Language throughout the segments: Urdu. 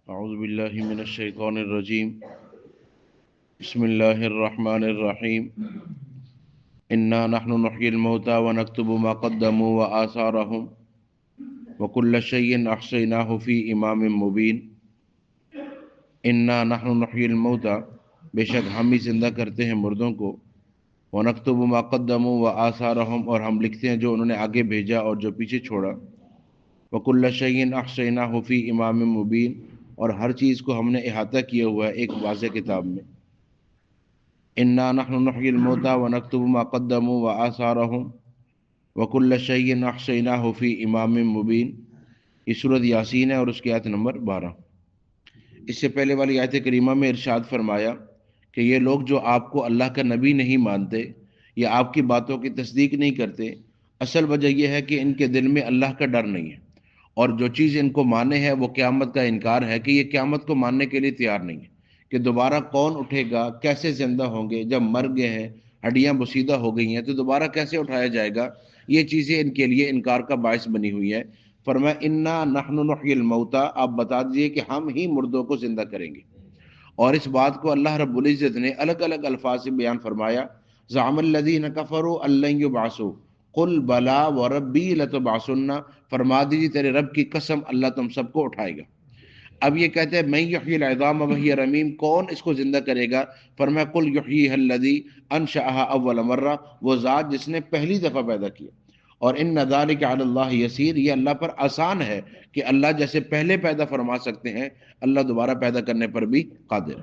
اعوذ باللہ من الشیطان الرجیم بسم اللہ الرحمن الرحیم انا نحن نحیی الموتى ونکتب ما قدموا وآثارهم وکل شیء احصیناہ فی امام مبین۔ انا نحن نحیی الموتى، بے شک ہم ہی زندہ کرتے ہیں مردوں کو، ونکتب ما قدموا وآثارهم، اور ہم لکھتے ہیں جو انہوں نے آگے بھیجا اور جو پیچھے چھوڑا، وکل شیء احصیناہ فی امام مبین، اور ہر چیز کو ہم نے احاطہ کیا ہوا ہے ایک واضح کتاب میں۔ انا نحن نحیی الموتى ونکتب ما قدموا وآثارهم وکل شیء احصیناہ فی امام مبین۔ یہ سورۃ یاسین ہے اور اس کی آیت نمبر 12۔ اس سے پہلے والی آیت کریمہ میں ارشاد فرمایا کہ یہ لوگ جو آپ کو اللہ کا نبی نہیں مانتے یا آپ کی باتوں کی تصدیق نہیں کرتے، اصل وجہ یہ ہے کہ ان کے دل میں اللہ کا ڈر نہیں ہے، اور جو چیز ان کو مانے ہے وہ قیامت کا انکار ہے کہ یہ قیامت کو ماننے کے لیے تیار نہیں ہے کہ دوبارہ کون اٹھے گا، کیسے زندہ ہوں گے، جب مر گئے ہیں، ہڈیاں بسیدہ ہو گئی ہیں تو دوبارہ کیسے اٹھایا جائے گا۔ یہ چیزیں ان کے لیے انکار کا باعث بنی ہوئی ہے۔ فرمایا انا نحن نحیی الموتى، آپ بتا دیجئے کہ ہم ہی مردوں کو زندہ کریں گے۔ اور اس بات کو اللہ رب العزت نے الگ الگ الفاظ سے بیان فرمایا۔ زعم الذین کفروا ان لن یبعثوا قل بلا وربی لتبعثن، فرما دیجیے تیرے رب کی قسم اللہ تم سب کو اٹھائے گا۔ اب یہ کہتے ہیں من یحیی العظام وہی رمیم، کون اس کو زندہ کرے گا؟ فرمایا قل یحییھا الذی انشأھا اول مرہ، وہ ذات جس نے پہلی دفعہ پیدا کیا۔ اور ان ذلک علی اللہ یسیر، یہ اللہ پر آسان ہے کہ اللہ جیسے پہلے پیدا فرما سکتے ہیں، اللہ دوبارہ پیدا کرنے پر بھی قادر ہے۔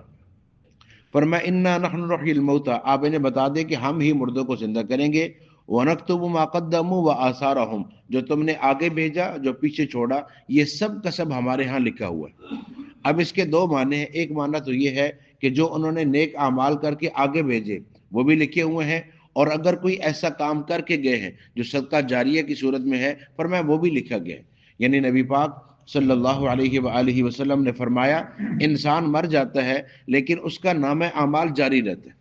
فرمایا انا نحن نحیی الموتى، آپ انہیں بتا دیں کہ ہم ہی مردوں کو زندہ کریں گے۔ وَنَكْتُبُ مَا قَدَّمُوا وَآثَارَهُمْ، جو تم نے آگے بھیجا جو پیچھے چھوڑا، یہ سب کا سب ہمارے ہاں لکھا ہوا ہے۔ اب اس کے دو معنی ہیں۔ ایک معنی تو یہ ہے کہ جو انہوں نے نیک اعمال کر کے آگے بھیجے وہ بھی لکھے ہوئے ہیں، اور اگر کوئی ایسا کام کر کے گئے ہیں جو صدقہ جاریہ کی صورت میں ہے، فرمایا وہ بھی لکھا گیا ہے۔ یعنی نبی پاک صلی اللہ علیہ وآلہ وسلم نے فرمایا انسان مر جاتا ہے لیکن اس کا نام اعمال جاری رہتا ہے۔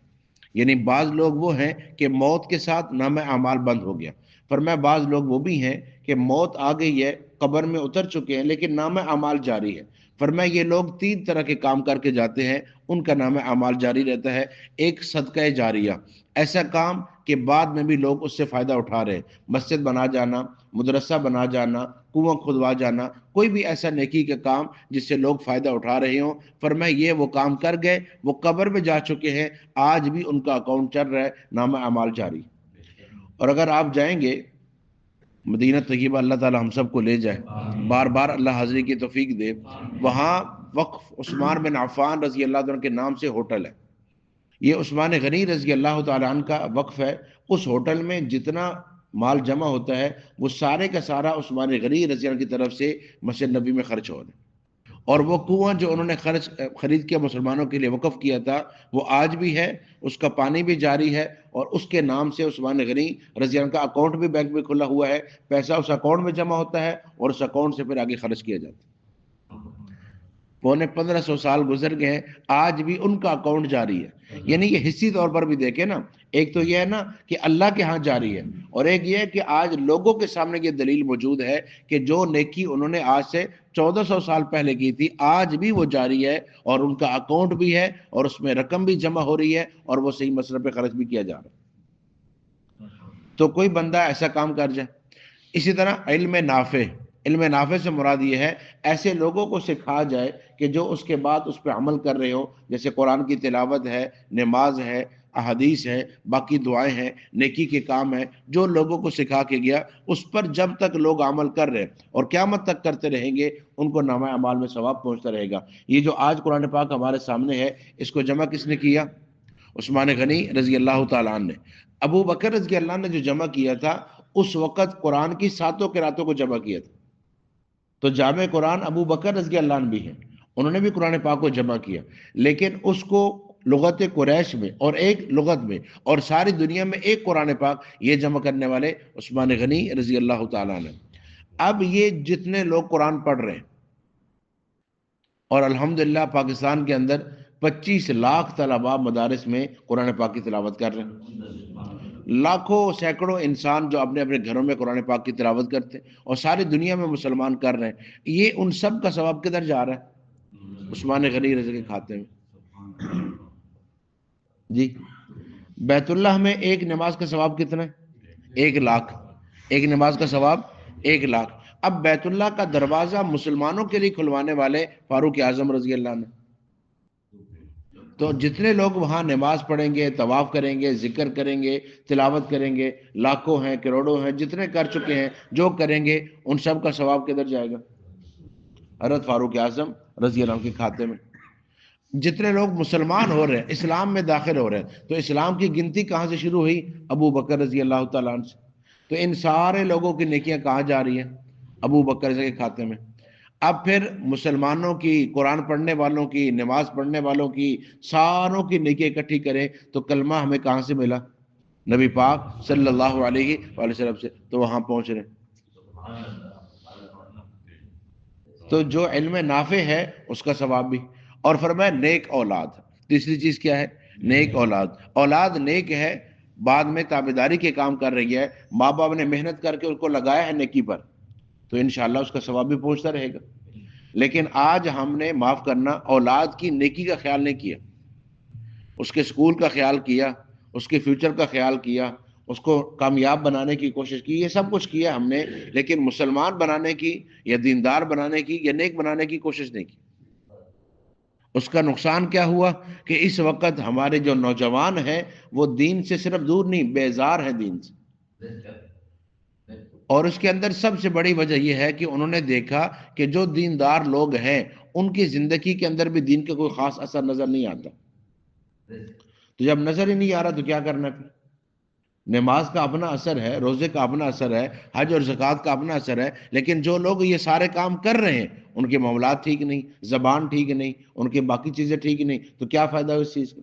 یعنی بعض لوگ وہ ہیں کہ موت کے ساتھ نام اعمال بند ہو گیا، فرمایا بعض لوگ وہ بھی ہیں کہ موت آ گئی ہے، قبر میں اتر چکے ہیں لیکن نام اعمال جاری ہے۔ فرمایا یہ لوگ تین طرح کے کام کر کے جاتے ہیں، ان کا نام اعمال جاری رہتا ہے۔ ایک صدقہ جاریہ، ایسا کام کہ بعد میں بھی لوگ اس سے فائدہ اٹھا رہے ہیں، مسجد بنا جانا، مدرسہ بنا جانا، کنواں کھدوا جانا، کوئی بھی ایسا نیکی کا کام جس سے لوگ فائدہ اٹھا رہے ہوں، فرمایا یہ وہ کام کر گئے، وہ قبر میں جا چکے ہیں، آج بھی ان کا اکاؤنٹ چل رہا ہے، نام اعمال جاری۔ اور اگر آپ جائیں گے مدینہ طیبہ، اللہ تعالی ہم سب کو لے جائے، بار بار اللہ حاضری کی توفیق دے، وہاں وقف عثمان بن عفان رضی اللہ عنہ کے نام سے ہوٹل ہے۔ یہ عثمان غنی رضی اللہ تعالیٰ عنہ کا وقف ہے۔ اس ہوٹل میں جتنا مال جمع ہوتا ہے وہ سارے کا سارا عثمان غنی رضی اللہ عنہ کی طرف سے مسجد نبی میں خرچ ہو رہا ہے۔ اور وہ کنواں جو انہوں نے خرید کے مسلمانوں کے لیے وقف کیا تھا وہ آج بھی ہے، اس کا پانی بھی جاری ہے، اور اس کے نام سے عثمان غنی رضی اللہ عنہ کا اکاؤنٹ بھی بینک میں کھلا ہوا ہے، پیسہ اس اکاؤنٹ میں جمع ہوتا ہے اور اس اکاؤنٹ سے پھر آگے خرچ کیا جاتا ہے۔ پونے 1500 سال گزر گئے ہیں، آج بھی ان کا اکاؤنٹ جاری ہے۔ یعنی یہ حصی طور پر بھی دیکھیں نا، ایک تو یہ ہے نا کہ اللہ کے ہاں جاری ہے، اور ایک یہ ہے کہ آج لوگوں کے سامنے یہ دلیل موجود ہے کہ جو نیکی انہوں نے آج سے 1400 سال پہلے کی تھی آج بھی وہ جاری ہے، اور ان کا اکاؤنٹ بھی ہے اور اس میں رقم بھی جمع ہو رہی ہے اور وہ صحیح مسئلہ پہ خرچ بھی کیا جا رہا ہے۔ تو کوئی بندہ ایسا کام کر جائے۔ اسی طرح علم نافع، علم نافع سے مراد یہ ہے ایسے لوگوں کو سکھا جائے کہ جو اس کے بعد اس پہ عمل کر رہے ہو، جیسے قرآن کی تلاوت ہے، نماز ہے، احادیث ہے، باقی دعائیں ہیں، نیکی کے کام ہیں، جو لوگوں کو سکھا کے گیا اس پر جب تک لوگ عمل کر رہے اور قیامت تک کرتے رہیں گے ان کو نامہ اعمال میں ثواب پہنچتا رہے گا۔ یہ جو آج قرآن پاک ہمارے سامنے ہے اس کو جمع کس نے کیا؟ عثمان غنی رضی اللہ تعالیٰ عنہ نے۔ ابو بکر رضی اللہ عنہ نے جو جمع کیا تھا اس وقت قرآن کی 7 قراتوں کو جمع کیا تھا، تو جامع قرآن ابو بکر رضی اللہ عنہ بھی ہیں، انہوں نے بھی قرآن پاک کو جمع کیا، لیکن اس کو لغت قریش میں اور ایک لغت میں اور ساری دنیا میں ایک قرآن پاک یہ جمع کرنے والے عثمان غنی رضی اللہ تعالیٰ عنہ۔ اب یہ جتنے لوگ قرآن پڑھ رہے ہیں، اور الحمدللہ پاکستان کے اندر 25 لاکھ طلباء مدارس میں قرآن پاک کی تلاوت کر رہے ہیں، لاکھوں سینکڑوں انسان جو اپنے اپنے گھروں میں قرآن پاک کی تلاوت کرتے ہیں اور ساری دنیا میں مسلمان کر رہے ہیں، یہ ان سب کا ثواب کدھر جا رہا ہے؟ عثمان غنی رضی کے کھاتے میں. جی بیت اللہ میں ایک نماز کا ثواب کتنا ہے؟ 1,00,000. ایک نماز کا ثواب 1,00,000. اب بیت اللہ کا دروازہ مسلمانوں کے لیے کھلوانے والے فاروق اعظم رضی اللہ عنہ. تو جتنے لوگ وہاں نماز پڑھیں گے، طواف کریں گے، ذکر کریں گے، تلاوت کریں گے، لاکھوں ہیں، کروڑوں ہیں، جتنے کر چکے ہیں، جو کریں گے، ان سب کا ثواب کدھر جائے گا؟ حضرت فاروق اعظم رضی اللہ عنہ کے کھاتے میں. جتنے لوگ مسلمان ہو رہے ہیں، اسلام میں داخل ہو رہے ہیں، تو اسلام کی گنتی کہاں سے شروع ہوئی؟ ابو بکر رضی اللہ تعالیٰ عنہ سے. تو ان سارے لوگوں کی نیکیاں کہاں جا رہی ہیں؟ ابو بکر کے کھاتے میں. اب پھر مسلمانوں کی، قرآن پڑھنے والوں کی، نماز پڑھنے والوں کی، ساروں کی نیکی اکٹھی کریں تو کلمہ ہمیں کہاں سے ملا؟ نبی پاک صلی اللہ علیہ وآلہ وسلم سے. تو وہاں پہنچ رہے. تو جو علم نافع ہے اس کا ثواب بھی. اور فرمایا نیک اولاد. تیسری چیز کیا ہے؟ نیک اولاد. اولاد نیک ہے، بعد میں تابعداری کے کام کر رہی ہے، ماں باپ نے محنت کر کے ان کو لگایا ہے نیکی پر، تو انشاءاللہ اس کا ثواب بھی پہنچتا رہے گا. لیکن آج ہم نے معاف کرنا اولاد کی نیکی کا خیال نہیں کیا، اس کے سکول کا خیال کیا، اس کے فیوچر کا خیال کیا، اس کو کامیاب بنانے کی کوشش کی، یہ سب کچھ کیا ہم نے، لیکن مسلمان بنانے کی یا دیندار بنانے کی یا نیک بنانے کی کوشش نہیں کی. اس کا نقصان کیا ہوا کہ اس وقت ہمارے جو نوجوان ہیں وہ دین سے صرف دور نہیں، بیزار ہیں دین سے. اور اس کے اندر سب سے بڑی وجہ یہ ہے کہ انہوں نے دیکھا کہ جو دیندار لوگ ہیں ان کی زندگی کے اندر بھی دین کا کوئی خاص اثر نظر نہیں آتا. تو جب نظر ہی نہیں آ رہا تو کیا کرنا پھر؟ نماز کا اپنا اثر ہے، روزے کا اپنا اثر ہے، حج اور زکوٰۃ کا اپنا اثر ہے، لیکن جو لوگ یہ سارے کام کر رہے ہیں ان کے معاملات ٹھیک نہیں، زبان ٹھیک نہیں، ان کی باقی چیزیں ٹھیک نہیں، تو کیا فائدہ اس چیز کا؟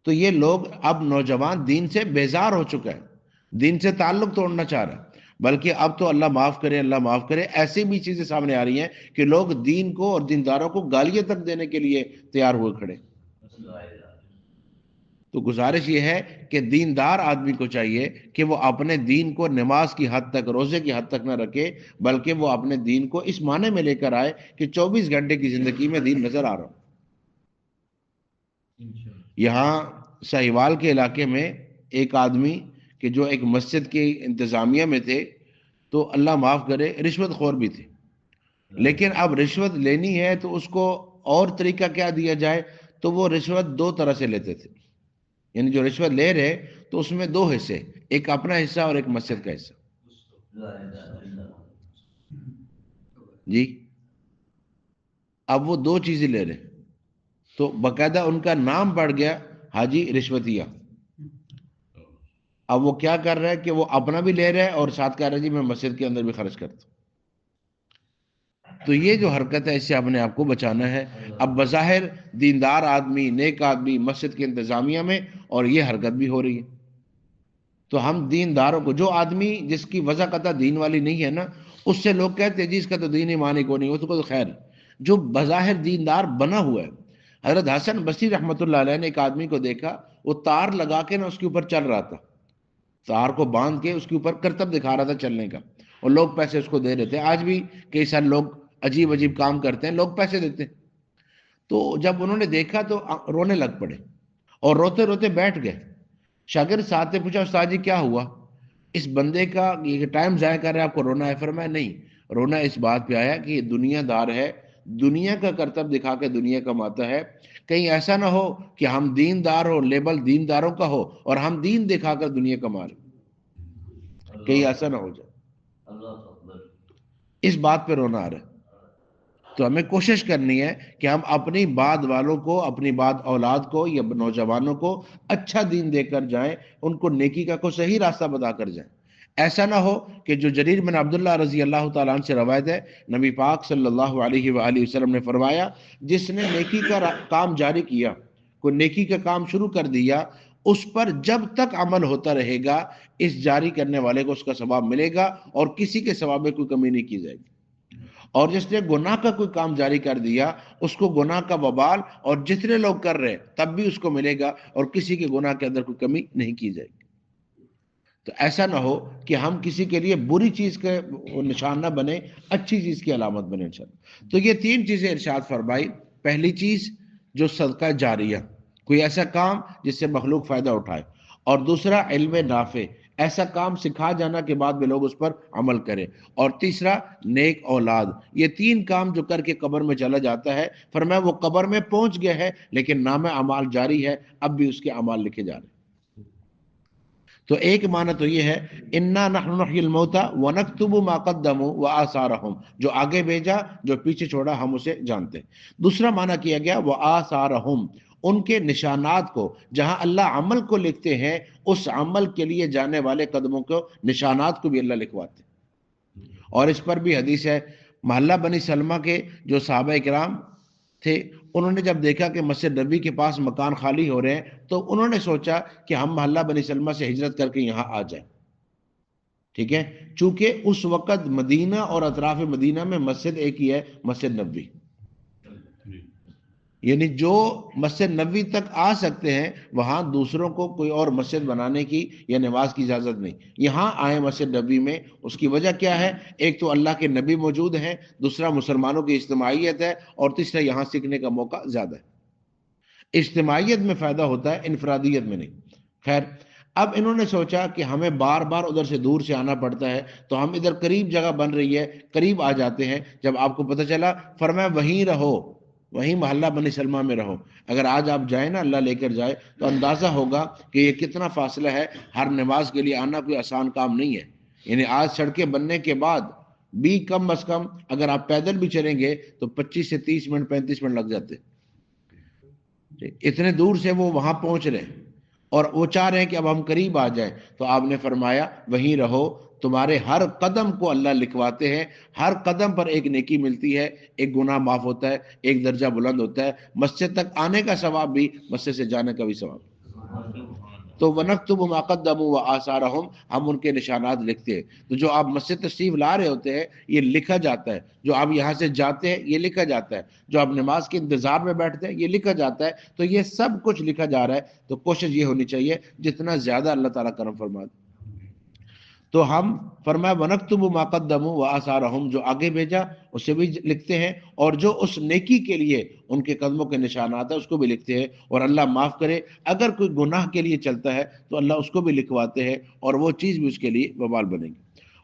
تو یہ لوگ اب نوجوان دین سے بیزار ہو چکا ہے، دین سے تعلق توڑنا چاہ رہا ہے. بلکہ اب تو اللہ معاف کرے، اللہ معاف کرے، ایسی بھی چیزیں سامنے آ رہی ہیں کہ لوگ دین کو اور دینداروں کو گالیاں تک دینے کے لیے تیار ہوئے کھڑے. تو گزارش یہ ہے کہ دیندار آدمی کو چاہیے کہ وہ اپنے دین کو نماز کی حد تک، روزے کی حد تک نہ رکھے، بلکہ وہ اپنے دین کو اس معنی میں لے کر آئے کہ 24 گھنٹے کی زندگی میں دین نظر آ رہا ہو. یہاں ساہیوال کے علاقے میں ایک آدمی کہ جو ایک مسجد کی انتظامیہ میں تھے، تو اللہ معاف کرے رشوت خور بھی تھے. لیکن اب رشوت لینی ہے تو اس کو اور طریقہ کیا دیا جائے؟ تو وہ رشوت 2 طرح سے لیتے تھے. یعنی جو رشوت لے رہے تو اس میں 2 حصے، ایک اپنا حصہ اور ایک مسجد کا حصہ. جی اب وہ 2 چیزیں لے رہے، تو باقاعدہ ان کا نام پڑ گیا حاجی رشوتیہ. اب وہ کیا کر رہا ہے کہ وہ اپنا بھی لے رہا ہے اور ساتھ کہہ رہا ہے جی میں مسجد کے اندر بھی خرچ کرتا ہوں. تو یہ جو حرکت ہے اس سے اپنے آپ کو بچانا ہے. اب بظاہر دیندار آدمی، نیک آدمی مسجد کے انتظامیہ میں، اور یہ حرکت بھی ہو رہی ہے. تو ہم دینداروں کو، جو آدمی جس کی وضع قطع دین والی نہیں ہے نا، اس سے لوگ کہتے ہیں جی اس کا تو دین ایمانی کو نہیں، وہ تو خیر. جو بظاہر دیندار بنا ہوا ہے، حضرت حسن بصری رحمۃ اللہ علیہ نے ایک آدمی کو دیکھا، وہ تار لگا کے نا اس کے اوپر چل رہا تھا، تار کو باندھ کے اس کے اوپر کرتب دکھا رہا تھا چلنے کا، اور لوگ پیسے اس کو دے رہے تھے. آج بھی کئی سارے لوگ عجیب عجیب کام کرتے ہیں، لوگ پیسے دیتے ہیں. تو جب انہوں نے دیکھا تو رونے لگ پڑے اور روتے روتے بیٹھ گئے. شاگرد ساتھ نے پوچھا استاد جی کیا ہوا؟ اس بندے کا یہ ٹائم ضائع کر رہا ہے، آپ کو رونا ہے؟ فرمایا نہیں، رونا اس بات پہ آیا کہ یہ دنیا دار ہے، دنیا کا کرتب دکھا کے دنیا کماتا ہے. کہیں ایسا نہ ہو کہ ہم دیندار ہو، لیبل دینداروں کا ہو، اور ہم دین دکھا کر دنیا کما رہے، کہیں ایسا نہ ہو جائے. اس بات پہ رونا آ رہا ہے. تو ہمیں کوشش کرنی ہے کہ ہم اپنی بعد والوں کو، اپنی بعد اولاد کو یا نوجوانوں کو اچھا دین دے کر جائیں، ان کو نیکی کا کوئی صحیح راستہ بتا کر جائیں. ایسا نہ ہو کہ جو جریر بن عبداللہ رضی اللہ تعالیٰ عنہ سے روایت ہے، نبی پاک صلی اللہ علیہ وآلہ وسلم نے فرمایا جس نے نیکی کا کام جاری کیا، کوئی نیکی کا کام شروع کر دیا، اس پر جب تک عمل ہوتا رہے گا اس جاری کرنے والے کو اس کا ثواب ملے گا، اور کسی کے ثواب میں کوئی کمی نہیں کی جائے گی. اور جس نے گناہ کا کوئی کام جاری کر دیا اس کو گناہ کا وبال، اور جتنے لوگ کر رہے تب بھی اس کو ملے گا، اور کسی کے گناہ کے اندر کوئی کمی نہیں کی جائے گی. تو ایسا نہ ہو کہ ہم کسی کے لیے بری چیز کا نشان نہ بنے، اچھی چیز کی علامت بنے انشاءاللہ۔ تو یہ 3 چیزیں ارشاد فرمائی۔ پہلی چیز جو صدقہ جاریہ، کوئی ایسا کام جس سے مخلوق فائدہ اٹھائے، اور دوسرا علم نافع، ایسا کام سکھا جانا کہ بعد میں لوگ اس پر عمل کریں، اور تیسرا نیک اولاد۔ یہ 3 کام جو کر کے قبر میں چلا جاتا ہے، فرمایا وہ قبر میں پہنچ گیا ہے لیکن نام اعمال جاری ہے، اب بھی اس کے اعمال لکھے جا رہے ہیں۔ تو ایک معنی تو یہ ہے انا نحن نحیی الموتى ونکتب ما قدموا وآثارهم، جو آگے بھیجا جو پیچھے چھوڑا ہم اسے جانتے ہیں۔ دوسرا معنی کیا گیا وآثارهم، ان کے نشانات کو، جہاں اللہ عمل کو لکھتے ہیں اس عمل کے لیے جانے والے قدموں کو، نشانات کو بھی اللہ لکھواتے ہیں۔ اور اس پر بھی حدیث ہے، محلہ بنی سلمہ کے جو صحابہ کرام تھے، انہوں نے جب دیکھا کہ مسجد نبی کے پاس مکان خالی ہو رہے ہیں تو انہوں نے سوچا کہ ہم محلہ بنی سلمہ سے ہجرت کر کے یہاں آ جائیں، ٹھیک ہے، چونکہ اس وقت مدینہ اور اطراف مدینہ میں مسجد ایک ہی ہے، مسجد نبی، یعنی جو مسجد نبی تک آ سکتے ہیں وہاں دوسروں کو کوئی اور مسجد بنانے کی یا نماز کی اجازت نہیں، یہاں آئے مسجد نبی میں۔ اس کی وجہ کیا ہے؟ ایک تو اللہ کے نبی موجود ہیں، دوسرا مسلمانوں کی اجتماعیت ہے، اور تیسرا یہاں سیکھنے کا موقع زیادہ ہے۔ اجتماعیت میں فائدہ ہوتا ہے، انفرادیت میں نہیں۔ خیر، اب انہوں نے سوچا کہ ہمیں بار بار ادھر سے دور سے آنا پڑتا ہے، تو ہم ادھر قریب جگہ بن رہی ہے، قریب آ جاتے ہیں۔ جب آپ کو پتہ چلا، فرمایا وہیں رہو، وہیں محلہ بنی سلمہ میں رہو۔ اگر آج آپ جائیں نا، اللہ لے کر جائے، تو اندازہ ہوگا کہ یہ کتنا فاصلہ ہے۔ ہر نماز کے لیے آنا کوئی آسان کام نہیں ہے، یعنی آج سڑکیں بننے کے بعد بھی کم از کم اگر آپ پیدل بھی چلیں گے تو 25 سے 30 منٹ 35 منٹ لگ جاتے، اتنے دور سے وہ وہاں پہنچ رہے ہیں، اور وہ چاہ رہے ہیں کہ اب ہم قریب آ جائیں۔ تو آپ نے فرمایا وہیں رہو، تمہارے ہر قدم کو اللہ لکھواتے ہیں، ہر قدم پر ایک نیکی ملتی ہے، ایک گناہ معاف ہوتا ہے، ایک درجہ بلند ہوتا ہے، مسجد تک آنے کا ثواب بھی، مسجد سے جانے کا بھی ثواب۔ تو وَنَكْتُبُ مَا قَدَّمُوا وَآثَارَهُمْ، ہم ان کے نشانات لکھتے ہیں۔ تو جو آپ مسجد تشریف لا رہے ہوتے ہیں یہ لکھا جاتا ہے، جو آپ یہاں سے جاتے ہیں یہ لکھا جاتا ہے، جو آپ نماز کے انتظار میں بیٹھتے ہیں یہ لکھا جاتا ہے۔ تو یہ سب کچھ لکھا جا رہا ہے۔ تو کوشش یہ ہونی چاہیے جتنا زیادہ اللہ تعالیٰ کرم فرما دے۔ تو ہم فرمایا وَنَكْتُبُ مَا قَدَّمُوا وَآثَارَهُمْ، جو آگے بھیجا اسے بھی لکھتے ہیں، اور جو اس نیکی کے لیے ان کے قدموں کے نشانات ہیں اس کو بھی لکھتے ہیں۔ اور اللہ معاف کرے، اگر کوئی گناہ کے لیے چلتا ہے تو اللہ اس کو بھی لکھواتے ہیں، اور وہ چیز بھی اس کے لیے وبال بنے گی۔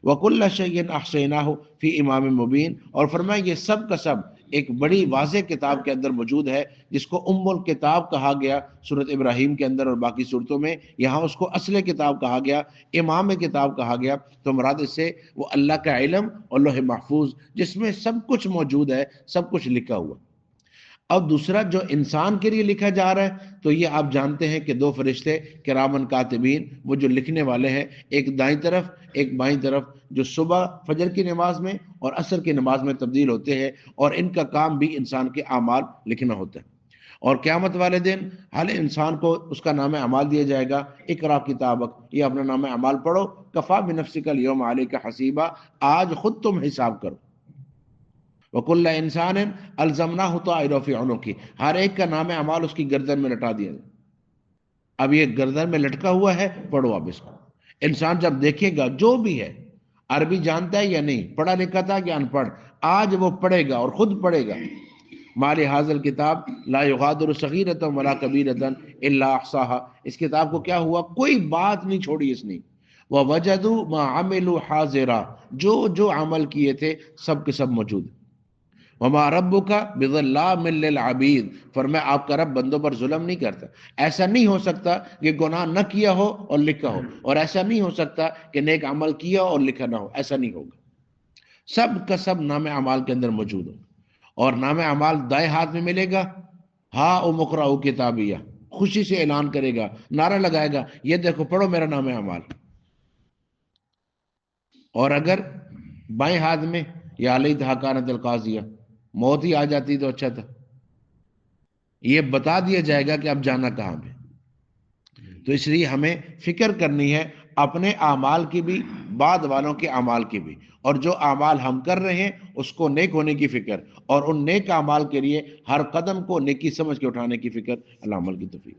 وَكُلَّ شَيْءٍ أَحْصَيْنَاهُ فِي إِمَامٍ مُبِينٍ، اور فرمایا یہ سب کا سب ایک بڑی واضح کتاب کے اندر موجود ہے، جس کو ام الکتاب کہا گیا سورۃ ابراہیم کے اندر اور باقی صورتوں میں، یہاں اس کو اصل کتاب کہا گیا، امام کتاب کہا گیا۔ تو مراد اس سے وہ اللہ کا علم اور لوح محفوظ، جس میں سب کچھ موجود ہے، سب کچھ لکھا ہوا۔ اب دوسرا جو انسان کے لیے لکھا جا رہا ہے، تو یہ آپ جانتے ہیں کہ 2 فرشتے کرامن کاتبین، وہ جو لکھنے والے ہیں، ایک دائیں طرف ایک بائیں طرف، جو صبح فجر کی نماز میں اور عصر کی نماز میں تبدیل ہوتے ہیں، اور ان کا کام بھی انسان کے اعمال لکھنا ہوتا ہے۔ اور قیامت والے دن ہر انسان کو اس کا نام اعمال دیا جائے گا، اقرا کتابک، یہ اپنا نام اعمال پڑھو، کفا بنفسک اليوم علیک حسیبا، آج خود تم حساب کرو۔ وَكُلَّ إِنسَانٍ أَلْزَمْنَاهُ طَائِرَهُ فِي عُنُقِهِ، ہر ایک کا نام اعمال اس کی گردن میں لٹا دیا جائے۔ اب یہ گردن میں لٹکا ہوا ہے، پڑھو اب اس کو۔ انسان جب دیکھے گا، جو بھی ہے، عربی جانتا ہے یا نہیں، پڑھا لکھا تھا یا ان پڑھ، آج وہ پڑھے گا اور خود پڑھے گا۔ مال حاضر کتاب لا یغادر صغیرۃ ولا کبیرۃ الا احصاها، اس کتاب کو کیا ہوا، کوئی بات نہیں چھوڑی اس نے۔ ووجدوا ما عملوا حاضرا، جو عمل کیے تھے سب کے سب موجود۔ وما ربک بظلام للعبید، فرمایا آپ کا رب بندوں پر ظلم نہیں کرتا۔ ایسا نہیں ہو سکتا کہ گناہ نہ کیا ہو اور لکھا ہو، اور ایسا نہیں ہو سکتا کہ نیک عمل کیا اور لکھا نہ ہو، ایسا نہیں ہوگا۔ سب کا سب نام اعمال کے اندر موجود ہو، اور نام اعمال دائیں ہاتھ میں ملے گا، ہاں او مقرؤ کتابیہ، خوشی سے اعلان کرے گا، نعرہ لگائے گا، یہ دیکھو پڑھو میرا نام اعمال۔ اور اگر بائیں ہاتھ میں یا لیتھا کانت القاضیہ، موت ہی آ جاتی تو اچھا تھا، یہ بتا دیا جائے گا کہ اب جانا کہاں پہ۔ تو اس لیے ہمیں فکر کرنی ہے اپنے اعمال کی بھی، بعد والوں کے اعمال کی بھی، اور جو اعمال ہم کر رہے ہیں اس کو نیک ہونے کی فکر، اور ان نیک اعمال کے لیے ہر قدم کو نیکی سمجھ کے اٹھانے کی فکر۔ اللہ عمل کی توفیق۔